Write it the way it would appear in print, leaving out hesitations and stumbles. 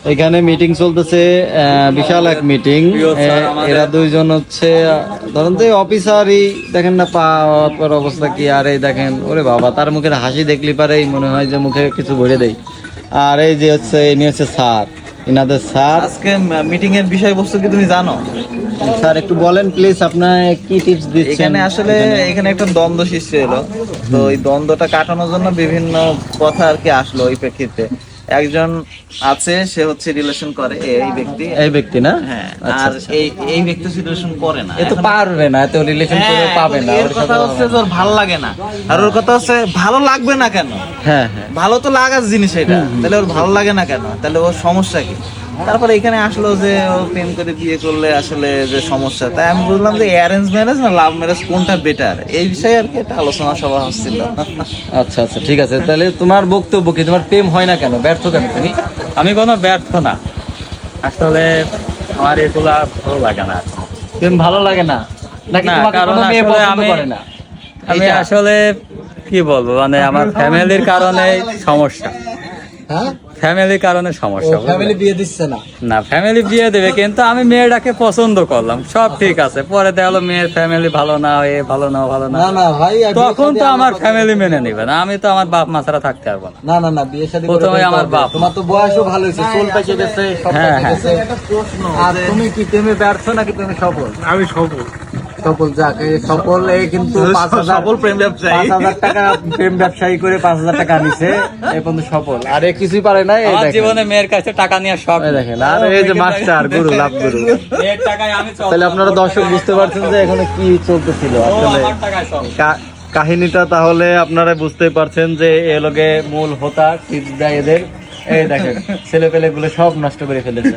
এখানে মিটিং চলতেছে, বিশাল এক মিটিং। এরা দুইজন হচ্ছে ধরেন তো অফিসারই, দেখেন না পা পর অবস্থা কি। আর এই দেখেন, ওরে বাবা, তার মুখের হাসি দেখলি পারেই মনে হয় যে মুখে কিছু ভরে দেয়। আর এই যে হচ্ছে ইনি হচ্ছে স্যার, ইনাদের স্যার। আজকে মিটিং এর বিষয়বস্তু কি তুমি জানো? স্যার একটু বলেন প্লিজ, আপনার কি টিপস দিচ্ছেন? এখানে আসলে এখানে একটা দ্বন্দ্ব সৃষ্টি হলো, তো এই দ্বন্দ্বটা কাটানোর জন্য বিভিন্ন কথা আর কি আসলো। ওই প্রেক্ষিতে একজন আছে, সে হচ্ছে রিলেশন করে, এই ব্যক্তি না? হ্যাঁ। আচ্ছা, আর আচ্ছা। এই ব্যক্তি রিলেশন করে না, এ তো পারবে না, এত রিলেশন করে হ্যাঁ, পাবে না। এর কথা হচ্ছে তোর ভালো লাগে না, আর ওর কথা হচ্ছে ভালো লাগবে না কেন? হ্যাঁ হ্যাঁ, ভালো তো লাগার জিনিস এটা, তাহলে ওর ভালো লাগে না কেন? তাহলে ওর সমস্যা কি? তারপরে এখানে আসলো যে ও প্রেম করে বিয়ে করলে আসলে যে সমস্যা, তাই আমি বললাম যে অ্যারেঞ্জ ম্যারেজ না লাভ ম্যারেজ কোনটা বেটার, এই বিষয়ে আর কি একটা আলোচনা সভা হচ্ছিল। আচ্ছা আচ্ছা, ঠিক আছে। তাহলে তোমার বক্তব্য কি? তোমার প্রেম হয় না কেন, ব্যর্থ কেন তুমি? আমি কোনো ব্যর্থ না, আসলে আমার এগুলা ভালো লাগে না। প্রেম ভালো লাগে না নাকি না, তোমাকে কারণ কোনো মেয়ে আসলে পছন্দ আমি- করে না? আমি এইটা? আসলে কি বলবো, মানে আমার ফ্যামিলির কারণে সমস্যা, হ্যাঁ, ফ্যামিলির কারণে সমস্যা। ফ্যামিলি বিয়ে দিচ্ছে না? না, ফ্যামিলি বিয়ে দেবে, কিন্তু আমি মেয়েটাকে পছন্দ করলাম, সব ঠিক আছে, পরে দেখলো মেয়ের ফ্যামিলি ভালো না, এ ভালো না, ভালো না, না না ভাই, তখন তো আমার ফ্যামিলি মেনে নিবে না, আমি তো আমার বাপ মা ছাড়া থাকতে পারবো না। না না না, বিয়ে শাদী প্রথমে করে আমার করতে হবে। বাপ। তোমার তো বয়সও ভালো হয়েছে, চুল পেকে গেছে, সব হ্যাঁ, পেকে হ্যাঁ। গেছে। একটা প্রশ্ন, আর যে তুমি কি প্রেমে ব্যর্থ নাকি প্রেমে সফল? আমি সফল। সফল, যাক, এই সফল। এই কিন্তু 5,000 সফল প্রেম ব্যবসায়ী। 5,000 টাকা প্রেম ব্যবসায়ী করে 5,000 টাকা নিছে, এই পর্যন্ত সফল। আর এ কিছুই পারে না। এই আমার দেখেন, জীবনে মেয়ের কাছে টাকা নিয়ে সব এই দেখেন, আর এই যে মাস্টার গুরু, লাভ গুরু। মেয়ের টাকায় আমি চলবো। তাহলে আপনারা দর্শক বুঝতে পারছেন যে এখানে কি চলতেছিল ও আসলে। আমার টাকায় চলবে। কাহিনীটা তাহলে আপনারা বুঝতেই পারছেন যে এ লোকে মূল হোতা টিপস দেয় এদের। এই দেখেন, ছেলে পেলে গুলো সব নষ্ট করে ফেলেছে।